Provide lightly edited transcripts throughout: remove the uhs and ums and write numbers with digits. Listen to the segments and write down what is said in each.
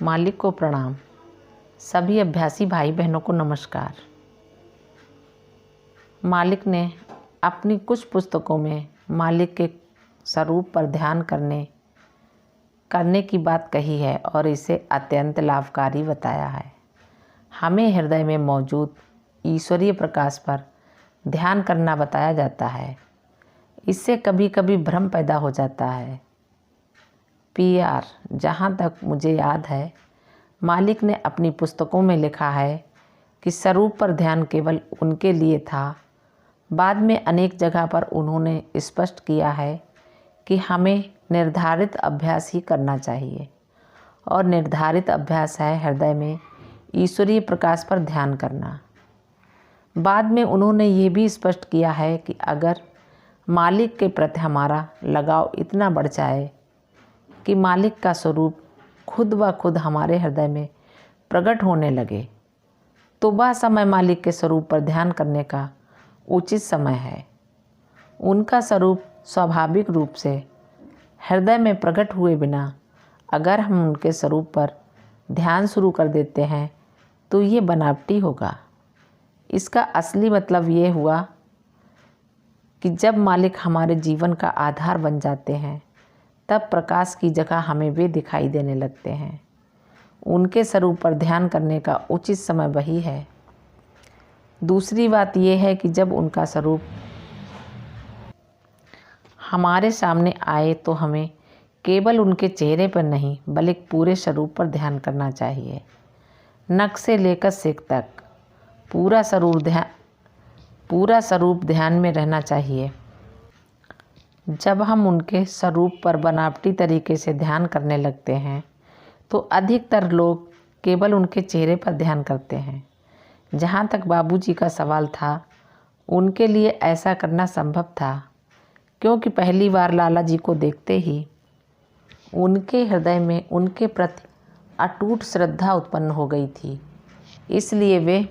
मालिक को प्रणाम। सभी अभ्यासी भाई बहनों को नमस्कार। मालिक ने अपनी कुछ पुस्तकों में मालिक के स्वरूप पर ध्यान करने की बात कही है और इसे अत्यंत लाभकारी बताया है। हमें हृदय में मौजूद ईश्वरीय प्रकाश पर ध्यान करना बताया जाता है। इससे कभी कभी भ्रम पैदा हो जाता है। PR, जहाँ तक मुझे याद है, मालिक ने अपनी पुस्तकों में लिखा है कि स्वरूप पर ध्यान केवल उनके लिए था। बाद में अनेक जगह पर उन्होंने स्पष्ट किया है कि हमें निर्धारित अभ्यास ही करना चाहिए और निर्धारित अभ्यास है हृदय में ईश्वरीय प्रकाश पर ध्यान करना। बाद में उन्होंने ये भी स्पष्ट किया है कि अगर मालिक के प्रति हमारा लगाव इतना बढ़ जाए कि मालिक का स्वरूप खुद ब खुद हमारे हृदय में प्रकट होने लगे, तो वह समय मालिक के स्वरूप पर ध्यान करने का उचित समय है। उनका स्वरूप स्वाभाविक रूप से हृदय में प्रकट हुए बिना अगर हम उनके स्वरूप पर ध्यान शुरू कर देते हैं तो ये बनावटी होगा। इसका असली मतलब ये हुआ कि जब मालिक हमारे जीवन का आधार बन जाते हैं तब प्रकाश की जगह हमें वे दिखाई देने लगते हैं। उनके स्वरूप पर ध्यान करने का उचित समय वही है। दूसरी बात यह है कि जब उनका स्वरूप हमारे सामने आए तो हमें केवल उनके चेहरे पर नहीं बल्कि पूरे स्वरूप पर ध्यान करना चाहिए। नख से लेकर सिर तक पूरा स्वरूप ध्यान में रहना चाहिए। जब हम उनके स्वरूप पर बनावटी तरीके से ध्यान करने लगते हैं तो अधिकतर लोग केवल उनके चेहरे पर ध्यान करते हैं। जहाँ तक बाबूजी का सवाल था, उनके लिए ऐसा करना संभव था क्योंकि पहली बार लाला जी को देखते ही उनके हृदय में उनके प्रति अटूट श्रद्धा उत्पन्न हो गई थी। इसलिए वे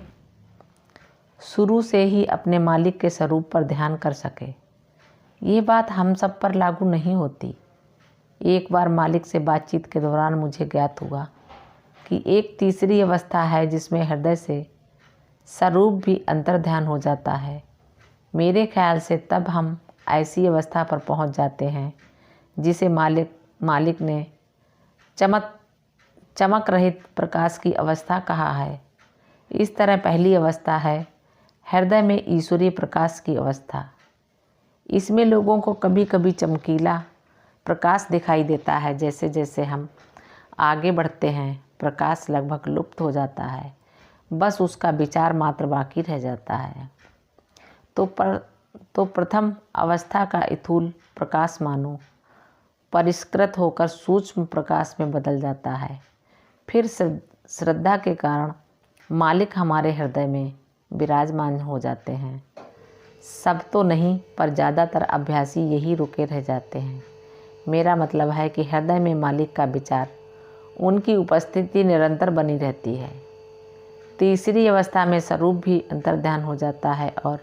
शुरू से ही अपने मालिक के स्वरूप पर ध्यान कर सके। ये बात हम सब पर लागू नहीं होती। एक बार मालिक से बातचीत के दौरान मुझे ज्ञात हुआ कि एक तीसरी अवस्था है जिसमें हृदय से स्वरूप भी अंतर्ध्यान हो जाता है। मेरे ख्याल से तब हम ऐसी अवस्था पर पहुंच जाते हैं जिसे मालिक ने चमक रहित प्रकाश की अवस्था कहा है। इस तरह पहली अवस्था है हृदय में ईश्वरीय प्रकाश की अवस्था। इसमें लोगों को कभी कभी चमकीला प्रकाश दिखाई देता है। जैसे जैसे हम आगे बढ़ते हैं प्रकाश लगभग लुप्त हो जाता है, बस उसका विचार मात्र बाकी रह जाता है। तो प्रथम अवस्था का स्थूल प्रकाश मानो परिष्कृत होकर सूक्ष्म प्रकाश में बदल जाता है। फिर श्रद्धा के कारण मालिक हमारे हृदय में विराजमान हो जाते हैं। सब तो नहीं पर ज़्यादातर अभ्यासी यही रुके रह जाते हैं। मेरा मतलब है कि हृदय में मालिक का विचार, उनकी उपस्थिति निरंतर बनी रहती है। तीसरी अवस्था में स्वरूप भी अंतर्ध्यान हो जाता है और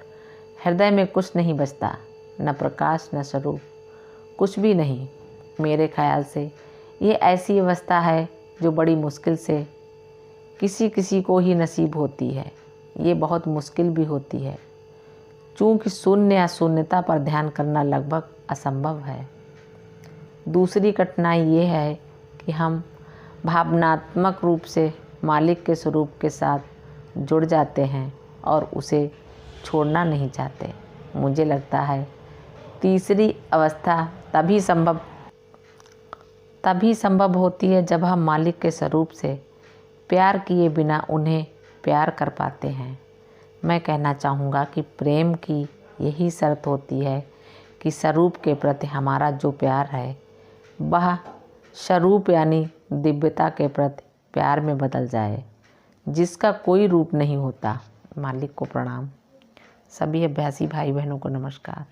हृदय में कुछ नहीं बचता, न प्रकाश न स्वरूप, कुछ भी नहीं। मेरे ख्याल से ये ऐसी अवस्था है जो बड़ी मुश्किल से किसी किसी को ही नसीब होती है। ये बहुत मुश्किल भी होती है चूँकि शून्य या शून्यता पर ध्यान करना लगभग असंभव है। दूसरी कठिनाई ये है कि हम भावनात्मक रूप से मालिक के स्वरूप के साथ जुड़ जाते हैं और उसे छोड़ना नहीं चाहते। मुझे लगता है तीसरी अवस्था तभी संभव होती है जब हम मालिक के स्वरूप से प्यार किए बिना उन्हें प्यार कर पाते हैं। मैं कहना चाहूँगा कि प्रेम की यही शर्त होती है कि स्वरूप के प्रति हमारा जो प्यार है वह स्वरूप यानी दिव्यता के प्रति प्यार में बदल जाए, जिसका कोई रूप नहीं होता। मालिक को प्रणाम। सभी अभ्यासी भाई बहनों को नमस्कार।